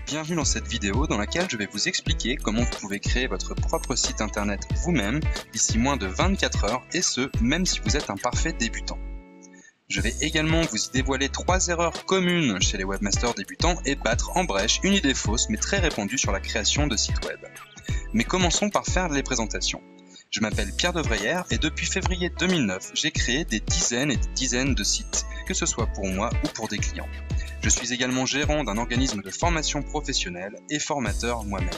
Bienvenue dans cette vidéo dans laquelle je vais vous expliquer comment vous pouvez créer votre propre site internet vous-même d'ici moins de 24 heures et ce, même si vous êtes un parfait débutant. Je vais également vous y dévoiler 3 erreurs communes chez les webmasters débutants et battre en brèche une idée fausse mais très répandue sur la création de sites web. Mais commençons par faire les présentations. Je m'appelle Pierre Devreyer et depuis février 2009, j'ai créé des dizaines et des dizaines de sites, que ce soit pour moi ou pour des clients. Je suis également gérant d'un organisme de formation professionnelle et formateur moi-même.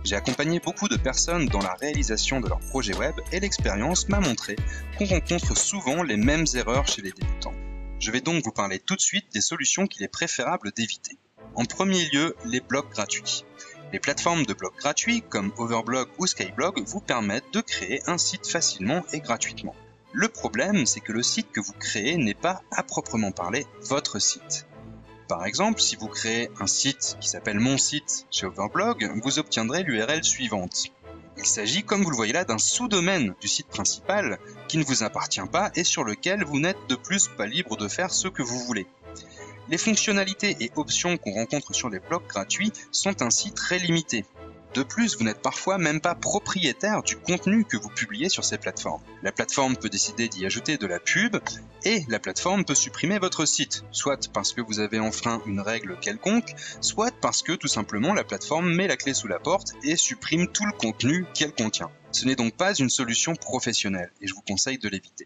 J'ai accompagné beaucoup de personnes dans la réalisation de leurs projets web et l'expérience m'a montré qu'on rencontre souvent les mêmes erreurs chez les débutants. Je vais donc vous parler tout de suite des solutions qu'il est préférable d'éviter. En premier lieu, les blogs gratuits. Les plateformes de blogs gratuits comme Overblog ou Skyblog vous permettent de créer un site facilement et gratuitement. Le problème, c'est que le site que vous créez n'est pas à proprement parler votre site. Par exemple, si vous créez un site qui s'appelle Mon site chez Overblog, vous obtiendrez l'URL suivante. Il s'agit, comme vous le voyez là, d'un sous-domaine du site principal qui ne vous appartient pas et sur lequel vous n'êtes de plus pas libre de faire ce que vous voulez. Les fonctionnalités et options qu'on rencontre sur les blogs gratuits sont ainsi très limitées. De plus, vous n'êtes parfois même pas propriétaire du contenu que vous publiez sur ces plateformes. La plateforme peut décider d'y ajouter de la pub et la plateforme peut supprimer votre site, soit parce que vous avez enfreint une règle quelconque, soit parce que tout simplement la plateforme met la clé sous la porte et supprime tout le contenu qu'elle contient. Ce n'est donc pas une solution professionnelle et je vous conseille de l'éviter.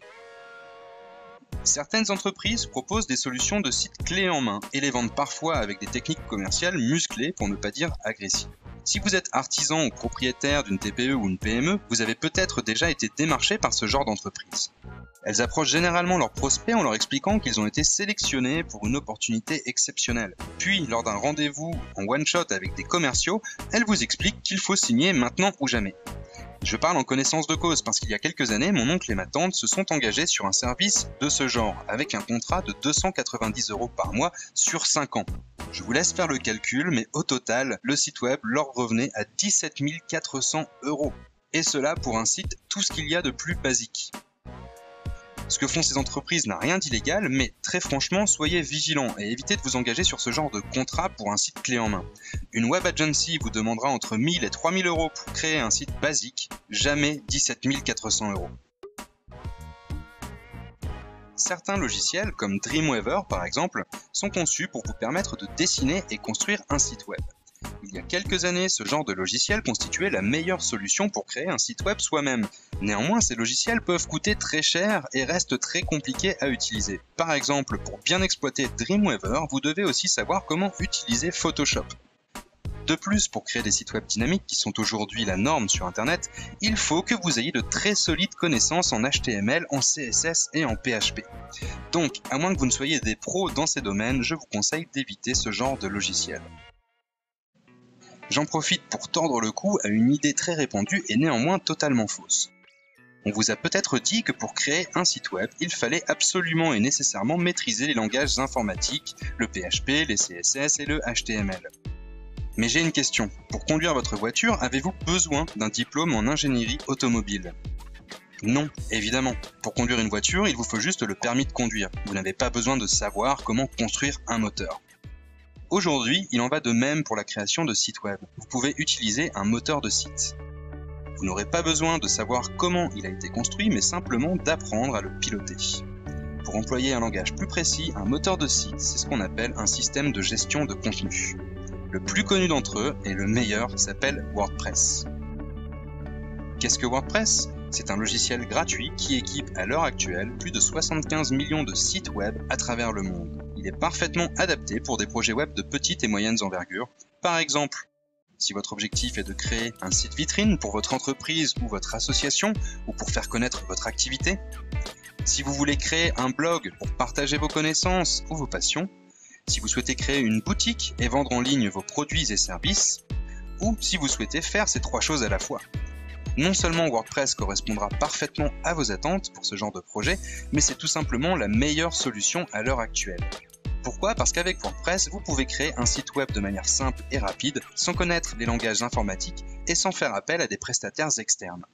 Certaines entreprises proposent des solutions de sites clés en main et les vendent parfois avec des techniques commerciales musclées pour ne pas dire agressives. Si vous êtes artisan ou propriétaire d'une TPE ou une PME, vous avez peut-être déjà été démarché par ce genre d'entreprise. Elles approchent généralement leurs prospects en leur expliquant qu'ils ont été sélectionnés pour une opportunité exceptionnelle. Puis, lors d'un rendez-vous en one-shot avec des commerciaux, elles vous expliquent qu'il faut signer maintenant ou jamais. Je parle en connaissance de cause parce qu'il y a quelques années, mon oncle et ma tante se sont engagés sur un service de ce genre, avec un contrat de 290 € par mois sur 5 ans. Je vous laisse faire le calcul, mais au total, le site web leur revenait à 17 400 €. Et cela pour un site tout ce qu'il y a de plus basique. Ce que font ces entreprises n'a rien d'illégal, mais très franchement, soyez vigilants et évitez de vous engager sur ce genre de contrat pour un site clé en main. Une web agency vous demandera entre 1000 et 3000 € pour créer un site basique, jamais 17 400 €. Certains logiciels, comme Dreamweaver par exemple, sont conçus pour vous permettre de dessiner et construire un site web. Il y a quelques années, ce genre de logiciel constituait la meilleure solution pour créer un site web soi-même. Néanmoins, ces logiciels peuvent coûter très cher et restent très compliqués à utiliser. Par exemple, pour bien exploiter Dreamweaver, vous devez aussi savoir comment utiliser Photoshop. De plus, pour créer des sites web dynamiques qui sont aujourd'hui la norme sur Internet, il faut que vous ayez de très solides connaissances en HTML, en CSS et en PHP. Donc, à moins que vous ne soyez des pros dans ces domaines, je vous conseille d'éviter ce genre de logiciel. J'en profite pour tordre le cou à une idée très répandue et néanmoins totalement fausse. On vous a peut-être dit que pour créer un site web, il fallait absolument et nécessairement maîtriser les langages informatiques, le PHP, les CSS et le HTML. Mais j'ai une question. Pour conduire votre voiture, avez-vous besoin d'un diplôme en ingénierie automobile ? Non, évidemment. Pour conduire une voiture, il vous faut juste le permis de conduire. Vous n'avez pas besoin de savoir comment construire un moteur. Aujourd'hui, il en va de même pour la création de sites web. Vous pouvez utiliser un moteur de site. Vous n'aurez pas besoin de savoir comment il a été construit, mais simplement d'apprendre à le piloter. Pour employer un langage plus précis, un moteur de site, c'est ce qu'on appelle un système de gestion de contenu. Le plus connu d'entre eux, et le meilleur, s'appelle WordPress. Qu'est-ce que WordPress ? C'est un logiciel gratuit qui équipe à l'heure actuelle plus de 75 millions de sites web à travers le monde. Il est parfaitement adapté pour des projets web de petites et moyennes envergures. Par exemple, si votre objectif est de créer un site vitrine pour votre entreprise ou votre association ou pour faire connaître votre activité, si vous voulez créer un blog pour partager vos connaissances ou vos passions, si vous souhaitez créer une boutique et vendre en ligne vos produits et services, ou si vous souhaitez faire ces 3 choses à la fois. Non seulement WordPress correspondra parfaitement à vos attentes pour ce genre de projet, mais c'est tout simplement la meilleure solution à l'heure actuelle. Pourquoi ? Parce qu'avec WordPress, vous pouvez créer un site web de manière simple et rapide, sans connaître les langages informatiques et sans faire appel à des prestataires externes.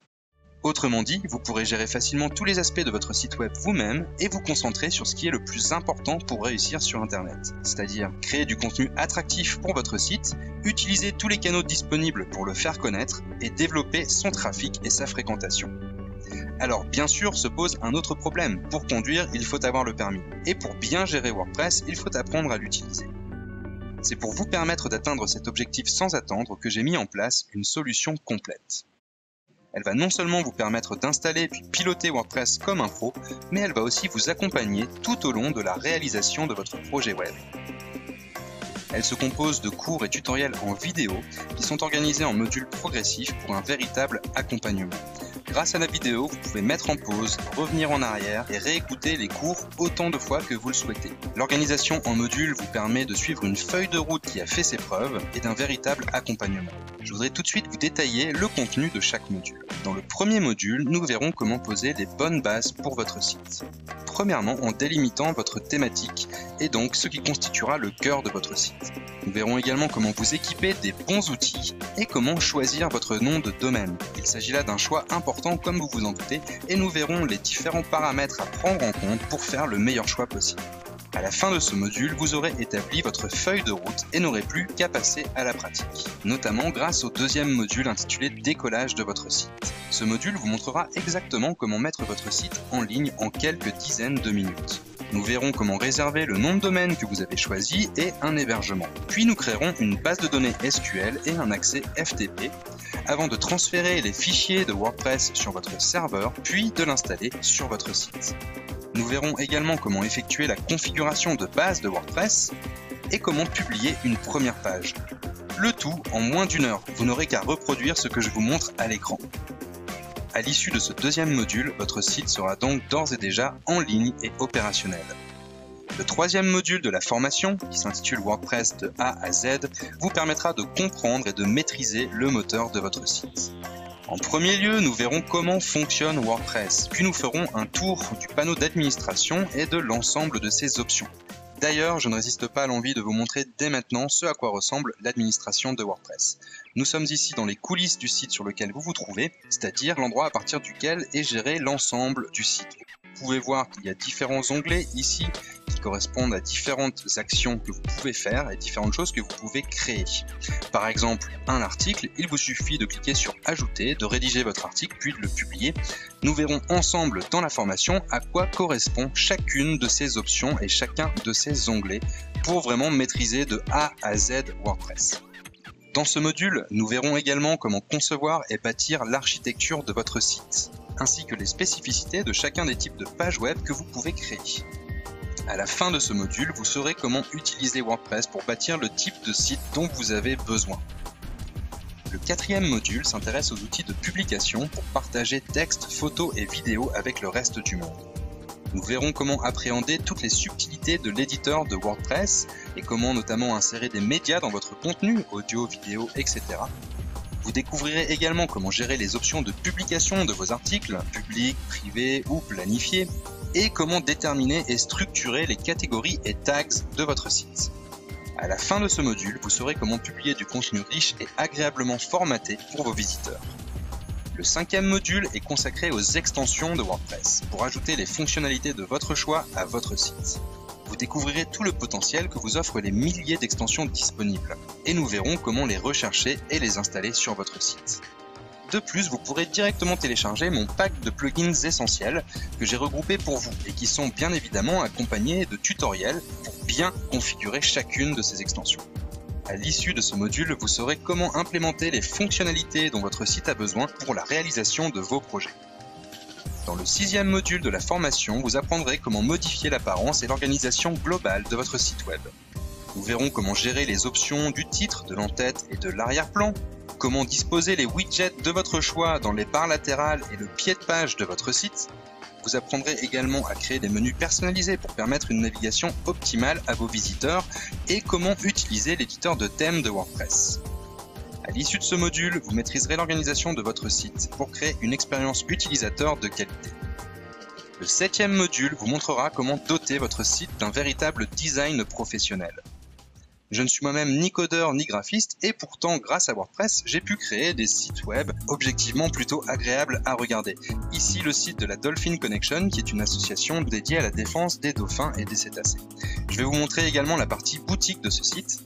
Autrement dit, vous pourrez gérer facilement tous les aspects de votre site web vous-même et vous concentrer sur ce qui est le plus important pour réussir sur Internet. C'est-à-dire créer du contenu attractif pour votre site, utiliser tous les canaux disponibles pour le faire connaître et développer son trafic et sa fréquentation. Alors bien sûr se pose un autre problème. Pour conduire, il faut avoir le permis. Et pour bien gérer WordPress, il faut apprendre à l'utiliser. C'est pour vous permettre d'atteindre cet objectif sans attendre que j'ai mis en place une solution complète. Elle va non seulement vous permettre d'installer puis piloter WordPress comme un pro, mais elle va aussi vous accompagner tout au long de la réalisation de votre projet web. Elle se compose de cours et tutoriels en vidéo qui sont organisés en modules progressifs pour un véritable accompagnement. Grâce à la vidéo, vous pouvez mettre en pause, revenir en arrière et réécouter les cours autant de fois que vous le souhaitez. L'organisation en modules vous permet de suivre une feuille de route qui a fait ses preuves et d'un véritable accompagnement. Je voudrais tout de suite vous détailler le contenu de chaque module. Dans le premier module, nous verrons comment poser les bonnes bases pour votre site. Premièrement, en délimitant votre thématique et donc ce qui constituera le cœur de votre site. Nous verrons également comment vous équiper des bons outils et comment choisir votre nom de domaine. Il s'agit là d'un choix important comme vous vous en doutez et nous verrons les différents paramètres à prendre en compte pour faire le meilleur choix possible. À la fin de ce module, vous aurez établi votre feuille de route et n'aurez plus qu'à passer à la pratique, notamment grâce au deuxième module intitulé Décollage de votre site. Ce module vous montrera exactement comment mettre votre site en ligne en quelques dizaines de minutes. Nous verrons comment réserver le nom de domaine que vous avez choisi et un hébergement. Puis nous créerons une base de données SQL et un accès FTP avant de transférer les fichiers de WordPress sur votre serveur, puis de l'installer sur votre site. Nous verrons également comment effectuer la configuration de base de WordPress et comment publier une première page. Le tout en moins d'une heure, vous n'aurez qu'à reproduire ce que je vous montre à l'écran. À l'issue de ce deuxième module, votre site sera donc d'ores et déjà en ligne et opérationnel. Le troisième module de la formation, qui s'intitule WordPress de A à Z, vous permettra de comprendre et de maîtriser le moteur de votre site. En premier lieu, nous verrons comment fonctionne WordPress, puis nous ferons un tour du panneau d'administration et de l'ensemble de ses options. D'ailleurs, je ne résiste pas à l'envie de vous montrer dès maintenant ce à quoi ressemble l'administration de WordPress. Nous sommes ici dans les coulisses du site sur lequel vous vous trouvez, c'est-à-dire l'endroit à partir duquel est géré l'ensemble du site. Vous pouvez voir qu'il y a différents onglets ici qui correspondent à différentes actions que vous pouvez faire et différentes choses que vous pouvez créer. Par exemple, un article, il vous suffit de cliquer sur Ajouter, de rédiger votre article puis de le publier. Nous verrons ensemble dans la formation à quoi correspond chacune de ces options et chacun de ces onglets pour vraiment maîtriser de A à Z WordPress. Dans ce module, nous verrons également comment concevoir et bâtir l'architecture de votre site, ainsi que les spécificités de chacun des types de pages web que vous pouvez créer. À la fin de ce module, vous saurez comment utiliser WordPress pour bâtir le type de site dont vous avez besoin. Le quatrième module s'intéresse aux outils de publication pour partager textes, photos et vidéos avec le reste du monde. Nous verrons comment appréhender toutes les subtilités de l'éditeur de WordPress et comment notamment insérer des médias dans votre contenu, audio, vidéo, etc. Vous découvrirez également comment gérer les options de publication de vos articles, publics, privés ou planifiés, et comment déterminer et structurer les catégories et tags de votre site. À la fin de ce module, vous saurez comment publier du contenu riche et agréablement formaté pour vos visiteurs. Le cinquième module est consacré aux extensions de WordPress, pour ajouter les fonctionnalités de votre choix à votre site. Vous découvrirez tout le potentiel que vous offrent les milliers d'extensions disponibles, et nous verrons comment les rechercher et les installer sur votre site. De plus, vous pourrez directement télécharger mon pack de plugins essentiels que j'ai regroupés pour vous et qui sont bien évidemment accompagnés de tutoriels pour bien configurer chacune de ces extensions. À l'issue de ce module, vous saurez comment implémenter les fonctionnalités dont votre site a besoin pour la réalisation de vos projets. Dans le sixième module de la formation, vous apprendrez comment modifier l'apparence et l'organisation globale de votre site web. Nous verrons comment gérer les options du titre, de l'entête et de l'arrière-plan, comment disposer les widgets de votre choix dans les barres latérales et le pied de page de votre site. Vous apprendrez également à créer des menus personnalisés pour permettre une navigation optimale à vos visiteurs et comment utiliser l'éditeur de thèmes de WordPress. À l'issue de ce module, vous maîtriserez l'organisation de votre site pour créer une expérience utilisateur de qualité. Le septième module vous montrera comment doter votre site d'un véritable design professionnel. Je ne suis moi-même ni codeur ni graphiste et pourtant grâce à WordPress, j'ai pu créer des sites web objectivement plutôt agréables à regarder. Ici le site de la Dolphin Connection qui est une association dédiée à la défense des dauphins et des cétacés. Je vais vous montrer également la partie boutique de ce site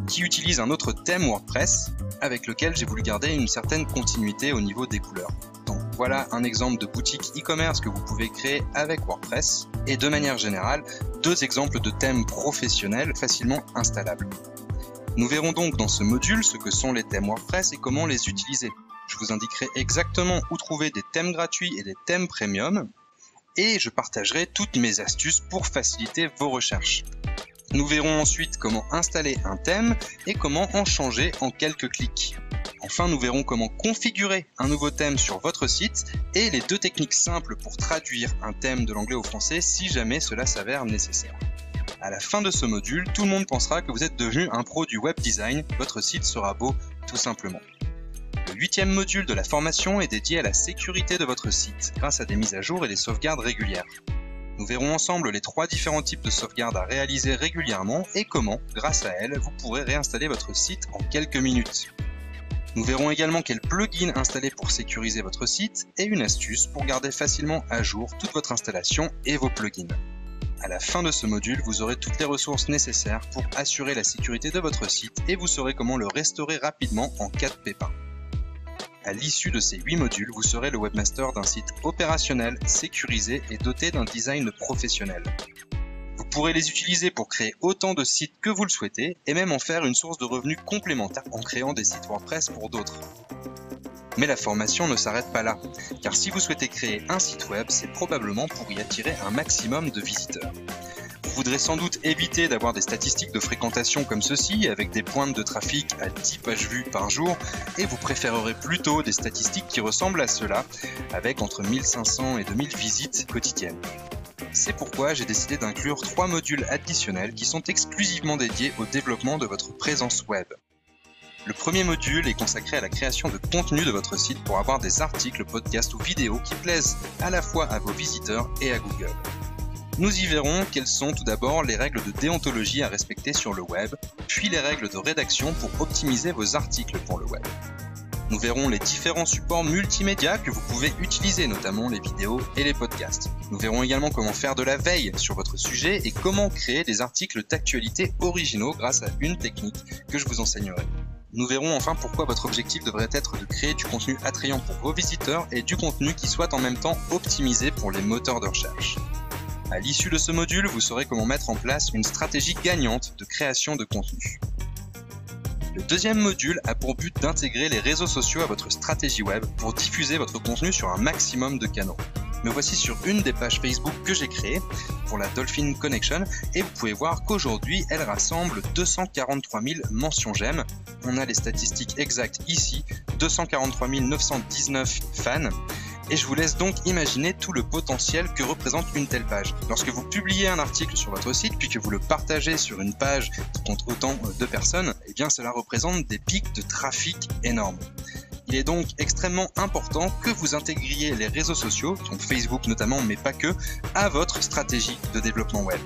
qui utilise un autre thème WordPress avec lequel j'ai voulu garder une certaine continuité au niveau des couleurs. Donc voilà un exemple de boutique e-commerce que vous pouvez créer avec WordPress et de manière générale, 2 exemples de thèmes professionnels facilement installables. Nous verrons donc dans ce module ce que sont les thèmes WordPress et comment les utiliser. Je vous indiquerai exactement où trouver des thèmes gratuits et des thèmes premium et je partagerai toutes mes astuces pour faciliter vos recherches. Nous verrons ensuite comment installer un thème et comment en changer en quelques clics. Enfin, nous verrons comment configurer un nouveau thème sur votre site et les 2 techniques simples pour traduire un thème de l'anglais au français si jamais cela s'avère nécessaire. À la fin de ce module, tout le monde pensera que vous êtes devenu un pro du web design, votre site sera beau tout simplement. Le 8e module de la formation est dédié à la sécurité de votre site grâce à des mises à jour et des sauvegardes régulières. Nous verrons ensemble les 3 différents types de sauvegardes à réaliser régulièrement et comment, grâce à elles, vous pourrez réinstaller votre site en quelques minutes. Nous verrons également quel plugin installer pour sécuriser votre site et une astuce pour garder facilement à jour toute votre installation et vos plugins. À la fin de ce module, vous aurez toutes les ressources nécessaires pour assurer la sécurité de votre site et vous saurez comment le restaurer rapidement en cas de pépin. À l'issue de ces 8 modules, vous serez le webmaster d'un site opérationnel, sécurisé et doté d'un design professionnel. Vous pourrez les utiliser pour créer autant de sites que vous le souhaitez et même en faire une source de revenus complémentaire en créant des sites WordPress pour d'autres. Mais la formation ne s'arrête pas là, car si vous souhaitez créer un site web, c'est probablement pour y attirer un maximum de visiteurs. Vous voudrez sans doute éviter d'avoir des statistiques de fréquentation comme ceci, avec des pointes de trafic à 10 pages vues par jour, et vous préférerez plutôt des statistiques qui ressemblent à cela, avec entre 1500 et 2000 visites quotidiennes. C'est pourquoi j'ai décidé d'inclure 3 modules additionnels qui sont exclusivement dédiés au développement de votre présence web. Le premier module est consacré à la création de contenu de votre site pour avoir des articles, podcasts ou vidéos qui plaisent à la fois à vos visiteurs et à Google. Nous y verrons quelles sont tout d'abord les règles de déontologie à respecter sur le web, puis les règles de rédaction pour optimiser vos articles pour le web. Nous verrons les différents supports multimédia que vous pouvez utiliser, notamment les vidéos et les podcasts. Nous verrons également comment faire de la veille sur votre sujet et comment créer des articles d'actualité originaux grâce à une technique que je vous enseignerai. Nous verrons enfin pourquoi votre objectif devrait être de créer du contenu attrayant pour vos visiteurs et du contenu qui soit en même temps optimisé pour les moteurs de recherche. À l'issue de ce module, vous saurez comment mettre en place une stratégie gagnante de création de contenu. Le deuxième module a pour but d'intégrer les réseaux sociaux à votre stratégie web pour diffuser votre contenu sur un maximum de canaux. Me voici sur une des pages Facebook que j'ai créées pour la Dolphin Connection et vous pouvez voir qu'aujourd'hui elle rassemble 243 000 mentions j'aime. On a les statistiques exactes ici, 243 919 fans. Et je vous laisse donc imaginer tout le potentiel que représente une telle page. Lorsque vous publiez un article sur votre site, puis que vous le partagez sur une page qui compte autant de personnes, eh bien cela représente des pics de trafic énormes. Il est donc extrêmement important que vous intégriez les réseaux sociaux, donc Facebook notamment, mais pas que, à votre stratégie de développement web.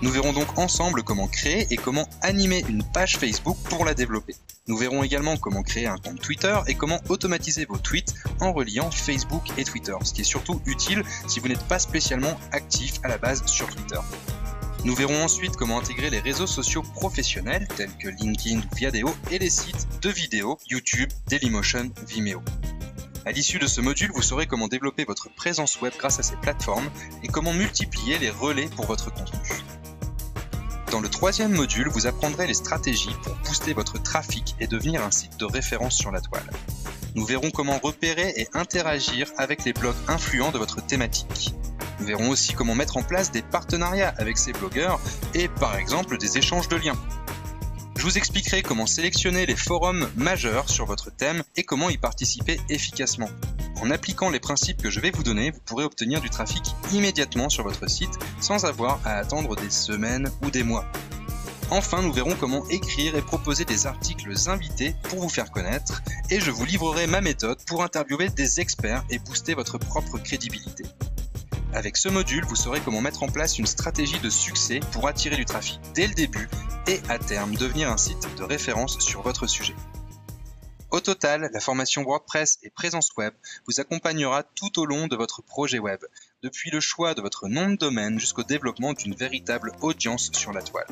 Nous verrons donc ensemble comment créer et comment animer une page Facebook pour la développer. Nous verrons également comment créer un compte Twitter et comment automatiser vos tweets en reliant Facebook et Twitter, ce qui est surtout utile si vous n'êtes pas spécialement actif à la base sur Twitter. Nous verrons ensuite comment intégrer les réseaux sociaux professionnels tels que LinkedIn ou Viadeo et les sites de vidéos YouTube, Dailymotion, Vimeo. À l'issue de ce module, vous saurez comment développer votre présence web grâce à ces plateformes et comment multiplier les relais pour votre contenu. Dans le troisième module, vous apprendrez les stratégies pour booster votre trafic et devenir un site de référence sur la toile. Nous verrons comment repérer et interagir avec les blogs influents de votre thématique. Nous verrons aussi comment mettre en place des partenariats avec ces blogueurs et par exemple des échanges de liens. Je vous expliquerai comment sélectionner les forums majeurs sur votre thème et comment y participer efficacement. En appliquant les principes que je vais vous donner, vous pourrez obtenir du trafic immédiatement sur votre site sans avoir à attendre des semaines ou des mois. Enfin, nous verrons comment écrire et proposer des articles invités pour vous faire connaître et je vous livrerai ma méthode pour interviewer des experts et booster votre propre crédibilité. Avec ce module, vous saurez comment mettre en place une stratégie de succès pour attirer du trafic dès le début et à terme devenir un site de référence sur votre sujet. Au total, la formation WordPress et Présence Web vous accompagnera tout au long de votre projet web, depuis le choix de votre nom de domaine jusqu'au développement d'une véritable audience sur la toile.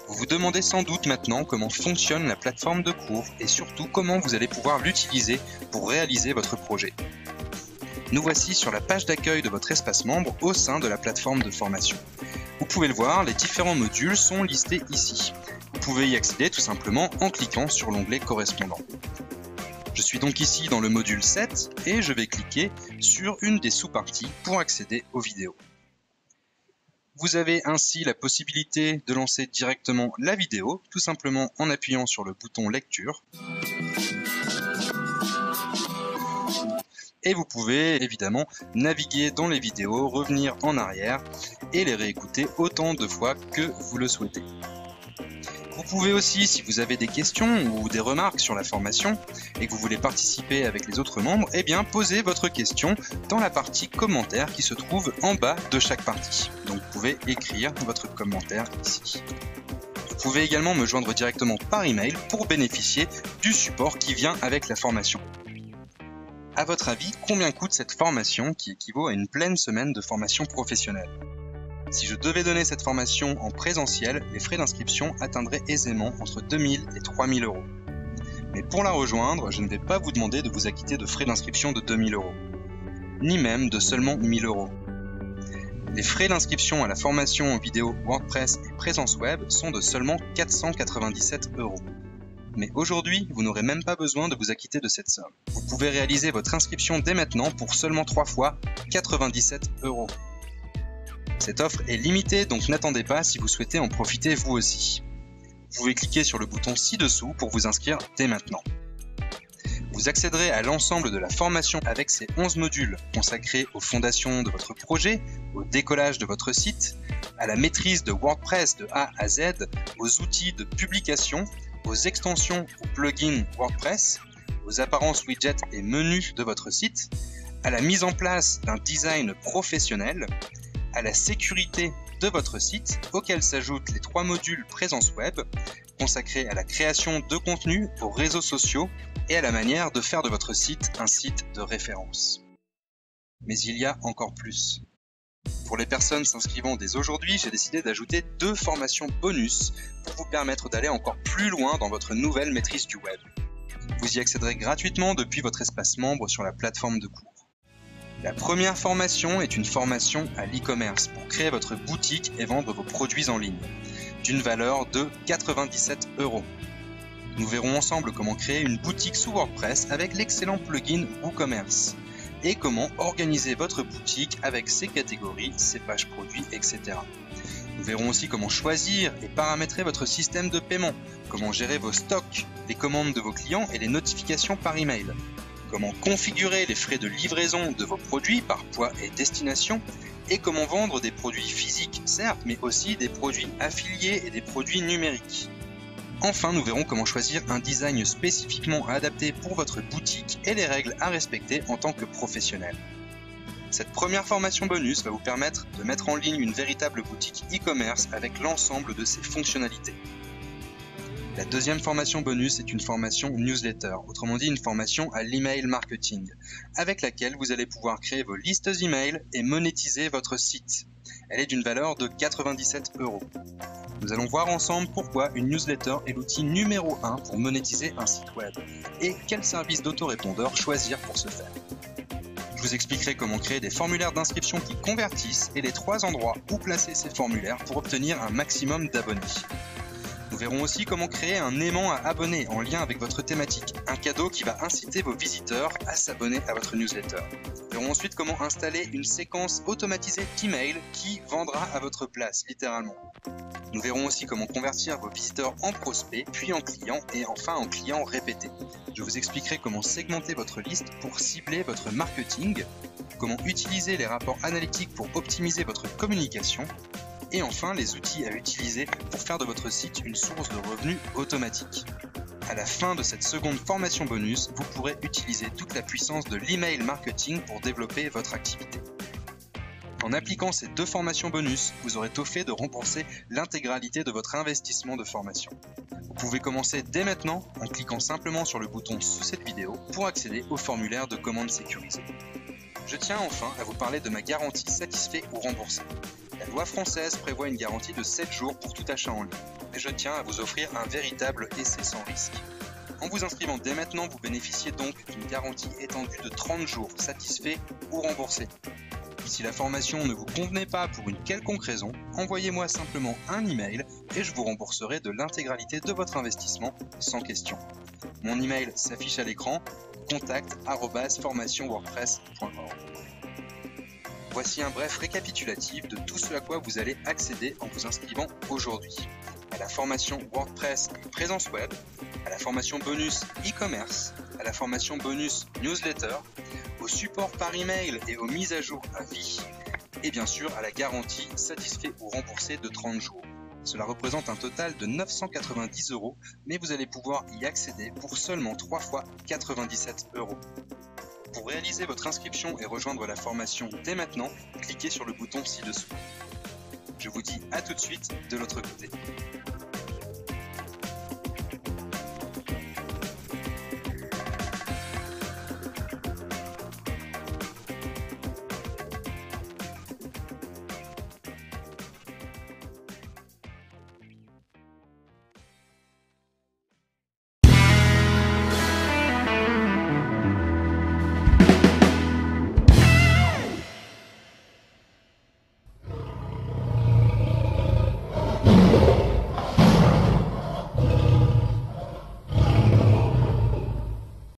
Vous vous demandez sans doute maintenant comment fonctionne la plateforme de cours et surtout comment vous allez pouvoir l'utiliser pour réaliser votre projet. Nous voici sur la page d'accueil de votre espace membre au sein de la plateforme de formation. Vous pouvez le voir, les différents modules sont listés ici. Vous pouvez y accéder tout simplement en cliquant sur l'onglet correspondant. Je suis donc ici dans le module 7 et je vais cliquer sur une des sous-parties pour accéder aux vidéos. Vous avez ainsi la possibilité de lancer directement la vidéo, tout simplement en appuyant sur le bouton lecture. Et vous pouvez évidemment naviguer dans les vidéos, revenir en arrière et les réécouter autant de fois que vous le souhaitez. Vous pouvez aussi, si vous avez des questions ou des remarques sur la formation et que vous voulez participer avec les autres membres, eh bien posez votre question dans la partie commentaires qui se trouve en bas de chaque partie. Donc vous pouvez écrire votre commentaire ici. Vous pouvez également me joindre directement par email pour bénéficier du support qui vient avec la formation. À votre avis, combien coûte cette formation qui équivaut à une pleine semaine de formation professionnelle ? Si je devais donner cette formation en présentiel, les frais d'inscription atteindraient aisément entre 2000 et 3000 euros. Mais pour la rejoindre, je ne vais pas vous demander de vous acquitter de frais d'inscription de 2000 euros, ni même de seulement 1000 euros. Les frais d'inscription à la formation en vidéo WordPress et Présence Web sont de seulement 497 euros. Mais aujourd'hui, vous n'aurez même pas besoin de vous acquitter de cette somme. Vous pouvez réaliser votre inscription dès maintenant pour seulement 3 fois 97 euros. Cette offre est limitée, donc n'attendez pas si vous souhaitez en profiter vous aussi. Vous pouvez cliquer sur le bouton ci-dessous pour vous inscrire dès maintenant. Vous accéderez à l'ensemble de la formation avec ses 11 modules consacrés aux fondations de votre projet, au décollage de votre site, à la maîtrise de WordPress de A à Z, aux outils de publication, aux extensions ou plugins WordPress, aux apparences widgets et menus de votre site, à la mise en place d'un design professionnel, à la sécurité de votre site, auquel s'ajoutent les 3 modules Présence Web, consacrés à la création de contenu, aux réseaux sociaux et à la manière de faire de votre site un site de référence. Mais il y a encore plus. Pour les personnes s'inscrivant dès aujourd'hui, j'ai décidé d'ajouter 2 formations bonus pour vous permettre d'aller encore plus loin dans votre nouvelle maîtrise du web. Vous y accéderez gratuitement depuis votre espace membre sur la plateforme de cours. La première formation est une formation à l'e-commerce pour créer votre boutique et vendre vos produits en ligne, d'une valeur de 97 euros. Nous verrons ensemble comment créer une boutique sous WordPress avec l'excellent plugin WooCommerce et comment organiser votre boutique avec ses catégories, ses pages produits, etc. Nous verrons aussi comment choisir et paramétrer votre système de paiement, comment gérer vos stocks, les commandes de vos clients et les notifications par email. Comment configurer les frais de livraison de vos produits par poids et destination, et comment vendre des produits physiques, certes, mais aussi des produits affiliés et des produits numériques. Enfin, nous verrons comment choisir un design spécifiquement adapté pour votre boutique et les règles à respecter en tant que professionnel. Cette première formation bonus va vous permettre de mettre en ligne une véritable boutique e-commerce avec l'ensemble de ses fonctionnalités. La deuxième formation bonus est une formation newsletter, autrement dit une formation à l'email marketing, avec laquelle vous allez pouvoir créer vos listes email et monétiser votre site. Elle est d'une valeur de 97 euros. Nous allons voir ensemble pourquoi une newsletter est l'outil numéro 1 pour monétiser un site web et quel service d'autorépondeur choisir pour ce faire. Je vous expliquerai comment créer des formulaires d'inscription qui convertissent et les 3 endroits où placer ces formulaires pour obtenir un maximum d'abonnés. Nous verrons aussi comment créer un aimant à abonnés en lien avec votre thématique, un cadeau qui va inciter vos visiteurs à s'abonner à votre newsletter. Nous verrons ensuite comment installer une séquence automatisée d'email qui vendra à votre place, littéralement. Nous verrons aussi comment convertir vos visiteurs en prospects, puis en clients et enfin en clients répétés. Je vous expliquerai comment segmenter votre liste pour cibler votre marketing, comment utiliser les rapports analytiques pour optimiser votre communication, et enfin les outils à utiliser pour faire de votre site une source de revenus automatique. À la fin de cette seconde formation bonus, vous pourrez utiliser toute la puissance de l'email marketing pour développer votre activité. En appliquant ces 2 formations bonus, vous aurez tôt fait de rembourser l'intégralité de votre investissement de formation. Vous pouvez commencer dès maintenant en cliquant simplement sur le bouton sous cette vidéo pour accéder au formulaire de commande sécurisé. Je tiens enfin à vous parler de ma garantie satisfait ou remboursé. La loi française prévoit une garantie de 7 jours pour tout achat en ligne, et je tiens à vous offrir un véritable essai sans risque. En vous inscrivant dès maintenant, vous bénéficiez donc d'une garantie étendue de 30 jours satisfait ou remboursé. Si la formation ne vous convenait pas pour une quelconque raison, envoyez-moi simplement un email et je vous rembourserai de l'intégralité de votre investissement sans question. Mon email s'affiche à l'écran, contact@formationwordpress.org. Voici un bref récapitulatif de tout ce à quoi vous allez accéder en vous inscrivant aujourd'hui. À la formation WordPress et présence web, à la formation bonus e-commerce, à la formation bonus newsletter, au support par email et aux mises à jour à vie, et bien sûr à la garantie satisfait ou remboursé de 30 jours. Cela représente un total de 990 €, mais vous allez pouvoir y accéder pour seulement 3 fois 97 €. Pour réaliser votre inscription et rejoindre la formation dès maintenant, cliquez sur le bouton ci-dessous. Je vous dis à tout de suite de l'autre côté.